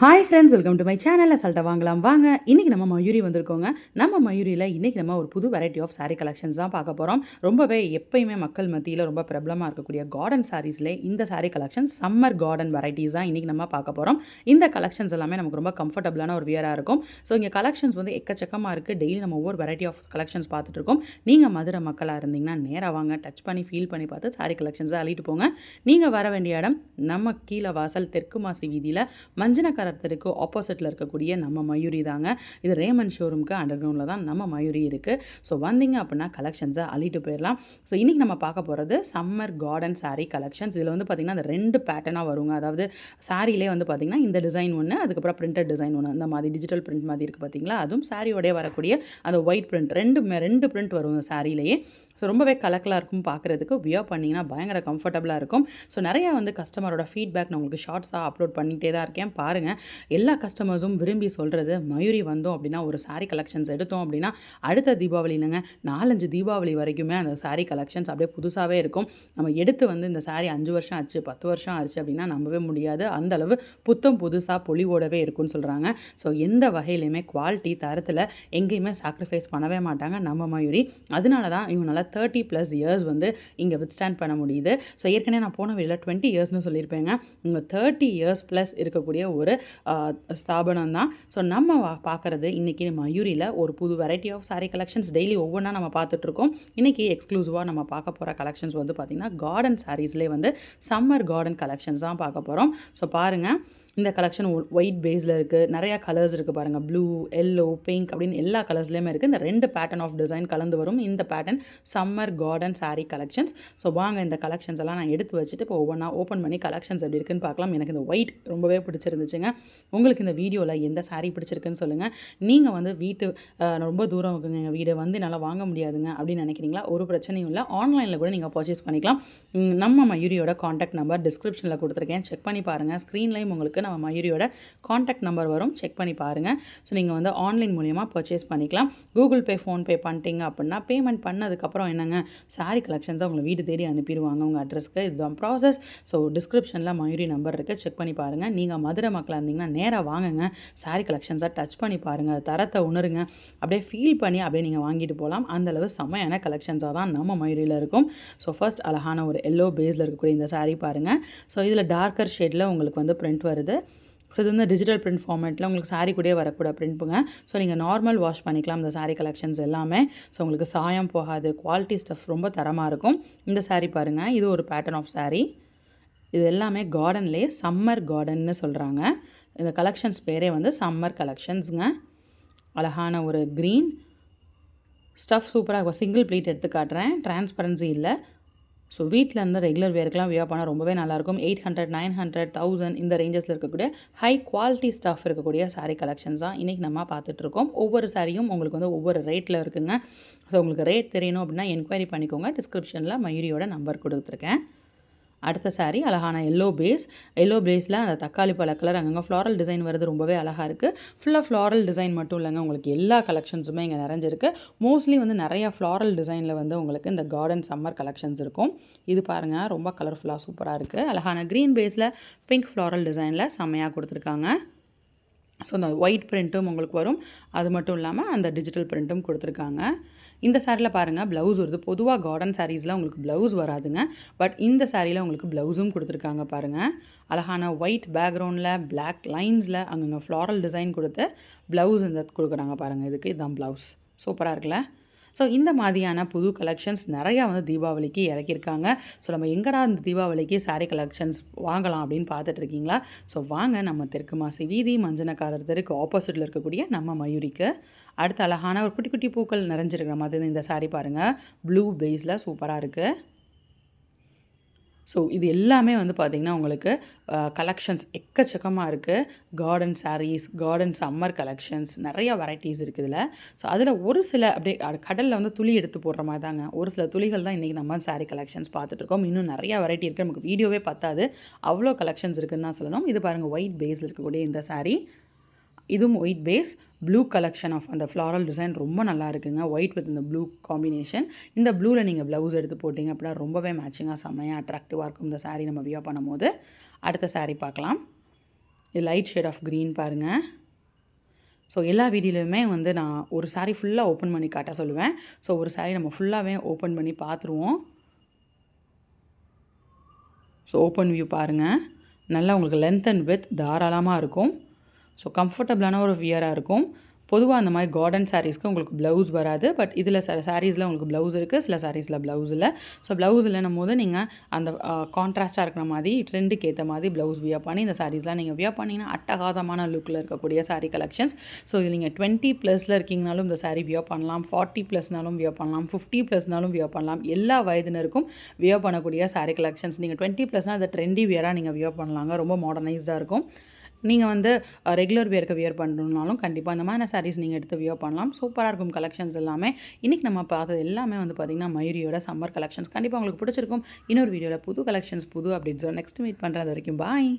Hi friends, welcome to my channel. அசால்ட்டாக வாங்கலாம் வாங்க. இன்றைக்கி நம்ம மயூரி வந்திருக்கோங்க. நம்ம மயூரியில் இன்றைக்கி நம்ம ஒரு புது வெரைட்டி ஆஃப் சாரீ கலெக்ஷன்ஸ் தான் பார்க்க போகிறோம். ரொம்பவே எப்பயுமே மக்கள் மத்தியில் ரொம்ப பிரபலமாக இருக்கக்கூடிய கார்டன் சாரீஸ்லே இந்த sari collection summer garden varieties தான் இன்றைக்கி நம்ம பார்க்க போகிறோம். இந்த கலெக்ஷன்ஸ் எல்லாமே நமக்கு ரொம்ப கம்ஃபர்டபுளான ஒரு வியராக இருக்கும். ஸோ இங்கே கலெக்ஷன்ஸ் வந்து எக்கச்சக்கமாக இருக்குது. டெய்லி நம்ம ஒவ்வொரு வெரைட்டி ஆஃப் கலெக்ஷன்ஸ் பார்த்துட்டு இருக்கோம். நீங்கள் மதுரை மக்களாக இருந்தீங்கன்னா நேராக வாங்க, டச் பண்ணி ஃபீல் பண்ணி பார்த்து சாரீ கலெக்ஷன்ஸை அள்ளிட்டு போங்க. நீங்கள் வர வேண்டிய இடம் நம்ம கீழே வாசல் தெற்கு மாசி வீதியில் மஞ்சனக்கர தெருக்கு ஆப்போசிட்டில் இருக்கக்கூடிய நம்ம மயூரி தாங்க. இது ரேமன் ஷோரூமுக்கு அண்டர் கிரவுண்டில் தான் நம்ம மயூரி இருக்குது. ஸோ வந்தீங்க அப்படின்னா கலெக்ஷன்ஸை அள்ளிட்டு போயிடலாம். ஸோ இன்றைக்கி நம்ம பார்க்க போகிறது சம்மர் கார்டன் சாரீ கலெக்ஷன்ஸ். இதில் வந்து பார்த்திங்கன்னா அந்த 2 பேட்டர்னாக வருங்க. அதாவது சாரீலே வந்து பார்த்திங்கன்னா இந்த டிசைன் ஒன்று, அதுக்கப்புறம் பிரிண்டட் டிசைன் ஒன்று, இந்த மாதிரி டிஜிட்டல் பிரிண்ட் மாதிரி இருக்குது பார்த்திங்களா. அதுவும் சாரியோடய வரக்கூடிய அந்த ஒயிட் பிரிண்ட் ரெண்டு பிரிண்ட் வரும் சாரிலேயே. ஸோ ரொம்பவே கலக்கலாக இருக்கும் பார்க்குறதுக்கு. வியர் பண்ணிங்கன்னா பயங்கர கம்ஃபர்டபுளாக இருக்கும். ஸோ நிறையா வந்து கஸ்டமரோட ஃபீட்பேக் நான் உங்களுக்கு ஷார்ட்ஸாக அப்லோட் பண்ணிகிட்டே தான் இருக்கேன். பாருங்கள், எல்லா கஸ்டமர்ஸும் விரும்பி சொல்கிறது மயூரி வந்தோம் அப்படின்னா ஒரு சாரீ கலெக்ஷன்ஸ் எடுத்தோம் அப்படின்னா அடுத்த தீபாவளி இல்லைங்க 4-5 தீபாவளி வரைக்குமே அந்த சாரீ கலெக்ஷன்ஸ் அப்படியே புதுசாகவே இருக்கும். நம்ம எடுத்து வந்து இந்த சாரீ 5 வருஷம் ஆச்சு 10 வருஷம் ஆச்சு அப்படின்னா நம்பவே முடியாது. அந்தளவு புத்தம் புதுசாக பொலிவோடவே இருக்கும்னு சொல்கிறாங்க. ஸோ எந்த வகையிலையுமே குவாலிட்டி தரத்தில் எங்கேயுமே சாக்ரிஃபைஸ் பண்ணவே மாட்டாங்க நம்ம மயூரி. அதனால தான் இவங்களால 30+ இயர்ஸ் வந்து இங்கே வித்ஸ்டாண்ட் பண்ண முடியுது. ஸோ ஏற்கனவே நான் போன வீடியோவில் 20 இயர்ஸ்னு சொல்லியிருப்பேங்க. இவங்க 30 இயர்ஸ் ப்ளஸ் இருக்கக்கூடிய ஒரு ஸ்தாபனம் தான். ஸோ நம்ம பார்க்குறது இன்றைக்கி மயூரியில் ஒரு புது variety of sari collections daily ஒவ்வொன்றா நம்ம பார்த்துட்ருக்கோம். இன்றைக்கி எக்ஸ்க்ளூசிவாக நம்ம பார்க்க போகிற கலெக்ஷன்ஸ் வந்து பார்த்திங்கன்னா கார்டன் சாரீஸ்லேயே வந்து சம்மர் கார்டன் கலெக்ஷன்ஸ் தான் பார்க்க போகிறோம். ஸோ பாருங்கள், இந்த கலெக்ஷன் ஒயிட் பேஸில் இருக்குது. நிறையா கலர்ஸ் இருக்குது பாருங்கள். ப்ளூ, எல்லோ, பிங்க் அப்படின்னு எல்லா கலர்ஸ்லேயுமே இருக்குது. இந்த 2 பேட்டர்ன் ஆஃப் டிசைன் கலந்து வரும் இந்த pattern summer garden sari collections. So வாங்க, இந்த கலெக்ஷன்ஸ் எல்லாம் நான் எடுத்து வச்சுட்டு இப்போ ஒவ்வொன்றா ஓப்பன் பண்ணி கலெக்ஷன்ஸ் எப்படி இருக்குன்னு பார்க்கலாம். எனக்கு இந்த ஒயிட் ரொம்பவே பிடிச்சிருந்துச்சுங்க. உங்களுக்கு இந்த வீடியோவில் எந்த சாரீ பிடிச்சிருக்குன்னு சொல்லுங்கள். நீங்கள் வந்து ரொம்ப தூரம் இருக்குங்க எங்கள் வீடு வந்து என்னால் வாங்க முடியாதுங்க அப்படின்னு நினைக்கிறீங்களா? ஒரு பிரச்சனையும் இல்லை. ஆன்லைனில் கூட நீங்கள் பர்ச்சேஸ் பண்ணிக்கலாம். நம்ம மயூரியோட காண்டாக்ட் நம்பர் டிஸ்கிரிப்ஷனில் கொடுத்துருக்கேன். செக் பண்ணி பாருங்கள். ஸ்க்ரீன்லேயும் உங்களுக்கு நம்ம மயூரியோட காண்டாக்ட் நம்பர் வரும். செக் பண்ணி பாருங்கள். ஸோ நீங்கள் வந்து ஆன்லைன் மூலியமாக பர்ச்சேஸ் பண்ணிக்கலாம். கூகுள் பே, ஃபோன்பே பண்ணிட்டீங்க அப்படின்னா பேமெண்ட் பண்ணதுக்கப்புறம் என்னங்க சாரீ கலெக்ஷன்ஸை உங்களை வீடு தேடி அனுப்பிடுவாங்க உங்கள் அட்ரஸ்க்கு. இதுதான் ப்ராசஸ். ஸோ டிஸ்கிரிப்ஷனில் மயூரி நம்பர் இருக்குது. செக் பண்ணி பாருங்கள். நீங்கள் மதுரை மக்களாக இருந்தீங்கன்னா நேராக வாங்குங்க. சாரீ கலெக்ஷன்ஸை டச் பண்ணி பாருங்கள். தரத்தை உணருங்க. அப்படியே ஃபீல் பண்ணி அப்படியே நீங்கள் வாங்கிட்டு போகலாம். அந்தளவு செம்மையான கலெக்ஷன்ஸாக தான் நம்ம மயூரியில் இருக்கும். ஸோ ஃபர்ஸ்ட் அழகான ஒரு எல்லோ பேஸில் இருக்கக்கூடிய இந்த சாரீ பாருங்கள். ஸோ இதில் டார்க்கர் ஷேடில் உங்களுக்கு வந்து பிரிண்ட் வருது. ஸோ இது வந்து டிஜிட்டல் பிரிண்ட் ஃபார்மேட்டில் உங்களுக்கு சாரீ கூடயே வரக்கூட பிரிண்ட்டுங்க. ஸோ நீங்கள் நார்மல் வாஷ் பண்ணிக்கலாம் இந்த சாரீ கலெக்ஷன்ஸ் எல்லாமே. ஸோ உங்களுக்கு சாயம் போகாது. குவாலிட்டி ஸ்டஃப் ரொம்ப தரமாக இருக்கும். இந்த சாரீ பாருங்கள், இது ஒரு பேட்டர்ன் ஆஃப் சாரீ. இது எல்லாமே கார்டன்லேயே சம்மர் கார்டன்னு சொல்கிறாங்க. இந்த கலெக்ஷன்ஸ் பேரே வந்து சம்மர் கலெக்ஷன்ஸுங்க. அழகான ஒரு க்ரீன் ஸ்டஃப் சூப்பராக இருக்கும். சிங்கிள் ப்ளீட் எடுத்து காட்டுறேன். டிரான்ஸ்பரன்சி இல்லை. ஸோ வீட்டில் இருந்து ரெகுலர் வேர்க்கெலாம் வியர் பண்ணால் ரொம்பவே நல்லாயிருக்கும். 800, 900, 1000 இந்த ரேஞ்சஸில் இருக்கக்கூடிய ஹை குவாலிட்டி ஸ்டஃப் இருக்கக்கூடிய சாரீ கலெக்ஷன்ஸ் தான் இன்றைக்கி நம்ம பார்த்துட்ருக்கோம். ஒவ்வொரு சாரியும் உங்களுக்கு வந்து ஒவ்வொரு ரேட்டில் இருக்குங்க. ஸோ உங்களுக்கு ரேட் தெரியணும் அப்படின்னா என்கொயரி பண்ணிக்கோங்க. டிஸ்கிரிப்ஷனில் மயூரியோட நம்பர் கொடுத்துருக்கேன். அடுத்த சாரீ அழகான எல்லோ பேஸில் அந்த தக்காளி பழ கலர் அங்கங்கே ஃப்ளாரல் டிசைன் வருது. ரொம்பவே அழகாக இருக்குது. ஃபுல்லாக ஃப்ளாரல் டிசைன் மட்டும் இல்லைங்க, உங்களுக்கு எல்லா கலெக்ஷன்ஸுமே இங்கே நிறைஞ்சிருக்கு. மோஸ்ட்லி வந்து நிறையா ஃப்ளாரல் டிசைனில் வந்து உங்களுக்கு இந்த கார்டன் சம்மர் கலெக்ஷன்ஸ் இருக்கும். இது பாருங்கள், ரொம்ப கலர்ஃபுல்லாக சூப்பராக இருக்குது. அழகான க்ரீன் பேஸில் பிங்க் ஃப்ளாரல் டிசைனில் செம்மையாக கொடுத்துருக்காங்க. ஸோ அந்த ஒயிட் பிரிண்ட்டும் உங்களுக்கு வரும். அது மட்டும் இல்லாமல் அந்த டிஜிட்டல் பிரிண்ட்டும் கொடுத்துருக்காங்க. இந்த சாரியில் பாருங்கள், ப்ளவுஸ் வருது. பொதுவாக கார்டன் சாரீஸில் உங்களுக்கு ப்ளவுஸ் வராதுங்க. பட் இந்த சாரியில் உங்களுக்கு ப்ளவுஸும் கொடுத்துருக்காங்க பாருங்கள். அழகான ஒயிட் பேக்ரவுண்டில் பிளாக் லைன்ஸில் அங்கங்கே ஃப்ளாரல் டிசைன் கொடுத்து ப்ளவுஸ் இந்த கொடுக்குறாங்க பாருங்கள். இதுதான் ப்ளவுஸ். சூப்பராக இருக்குல்ல? ஸோ இந்த மாதிரியான புது கலெக்ஷன்ஸ் நிறையா வந்து தீபாவளிக்கு இறக்கியிருக்காங்க. ஸோ நம்ம எங்கடா இந்த தீபாவளிக்கு சாரீ கலெக்ஷன்ஸ் வாங்கலாம் அப்படின்னு பார்த்துட்ருக்கீங்களா? ஸோ வாங்க, நம்ம தெற்கு மாசி வீதி மஞ்சனக்காரர் தெருக்கு ஆப்போசிட்டில் இருக்கக்கூடிய நம்ம மயூரிக்கு. அடுத்த அழகான ஒரு குட்டி குட்டி பூக்கள் நிறைஞ்சிருக்கிற மாதிரி இந்த சாரீ பாருங்கள். ப்ளூ பேஸில் சூப்பராக இருக்குது. ஸோ இது எல்லாமே வந்து பார்த்திங்கன்னா உங்களுக்கு கலெக்ஷன்ஸ் எக்கச்சக்கமாக இருக்குது. Garden saris, garden summer collections நிறையா வெரைட்டிஸ் இருக்குது இதில். ஸோ அதில் ஒரு சில அப்படியே கடலில் வந்து துளி எடுத்து போடுற மாதிரி தாங்க, ஒரு சில துளிகள் தான் இன்றைக்கி நம்ம சாரீ கலெக்ஷன்ஸ் பார்த்துட்ருக்கோம். இன்னும் நிறையா வெரைட்டி இருக்குது. நமக்கு வீடியோவே பத்தாது, அவ்வளோ கலெக்ஷன்ஸ் இருக்குதுன்னு தான் சொல்லணும். இது பாருங்கள், ஒயிட் பேஸ் இருக்கக்கூடிய இந்த சாரீ. இதுவும் white base, blue collection of அந்த ஃப்ளாரல் டிசைன் ரொம்ப நல்லா இருக்குங்க. ஒயிட் வித் இந்த ப்ளூ காம்பினேஷன். இந்த ப்ளூவில் நீங்கள் ப்ளவுஸ் எடுத்து போட்டிங்க அப்படின்னா ரொம்பவே மேட்சிங்காக செம்மையாக அட்ராக்டிவாக இருக்கும் இந்த சாரீ நம்ம வியர் பண்ணும்போது. அடுத்த சாரீ பார்க்கலாம். இது லைட் ஷேட் ஆஃப் க்ரீன் பாருங்கள். ஸோ எல்லா வீடியோலையுமே வந்து நான் ஒரு சாரீ ஃபுல்லாக ஓப்பன் பண்ணி காட்ட சொல்லுவேன். ஸோ ஒரு சாரீ நம்ம ஃபுல்லாகவே ஓப்பன் பண்ணி பார்த்துருவோம். ஸோ ஓப்பன் வியூ பாருங்கள். நல்லா உங்களுக்கு லென்த் அண்ட் விட்த் தாராளமாக இருக்கும். ஸோ கம்ஃபர்டபுளான ஒரு வியராக இருக்கும். பொதுவாக அந்த மாதிரி கார்டன் சாரீஸ்க்கு உங்களுக்கு ப்ளவுஸ் வராது. பட் இதில் சாரீஸில் உங்களுக்கு ப்ளவுஸ் இருக்குது, சில சாரீஸில் ப்ளவுஸ் இல்லை. ஸோ ப்ளவுஸ் இல்லைன்னும் போது நீங்கள் அந்த கான்ட்ராஸ்ட்டாக இருக்கிற மாதிரி ட்ரெண்டுக்கு ஏற்ற மாதிரி ப்ளவுஸ் வியர் பண்ணி இந்த சாரீஸ்லாம் நீங்கள் வியர் பண்ணிங்கன்னா அட்டகாசமான லுக்கில் இருக்கக்கூடிய சாரீ கலெக்ஷன்ஸ். ஸோ இது நீங்கள் 20+ இருக்கீங்கனாலும் இந்த சாரீ வியர் பண்ணலாம், 40+னாலும் வியர் பண்ணலாம், 50+னாலும் வியர் பண்ணலாம். எல்லா வயதினருக்கும் வியர் பண்ணக்கூடிய சாரீ கலெக்ஷன்ஸ். நீங்கள் 20+னால் அதை ட்ரெண்டி வியராக நீங்கள் வியர் பண்ணலாங்க. ரொம்ப மாடர்னைஸ்டாக இருக்கும். நீங்கள் வந்து ரெகுலர் வியருக்கு வியர் பண்ணணுன்னாலும் கண்டிப்பாக இந்த மாதிரி சாரீஸ் நீங்கள் எடுத்து வியர் பண்ணலாம். சூப்பராக இருக்கும் கலெக்ஷன்ஸ் எல்லாமே. இன்றைக்கி நம்ம பார்த்தது எல்லாமே வந்து பார்த்திங்கன்னா மயூரியோட சம்மர் கலெக்ஷன்ஸ். கண்டிப்பாக உங்களுக்கு பிடிச்சிருக்கும். இன்னொரு வீடியோவில் புது கலெக்ஷன்ஸ், புது அப்டேட்ஸோட நெக்ஸ்ட் மீட் பண்ணுறது வரைக்கும் பாய்.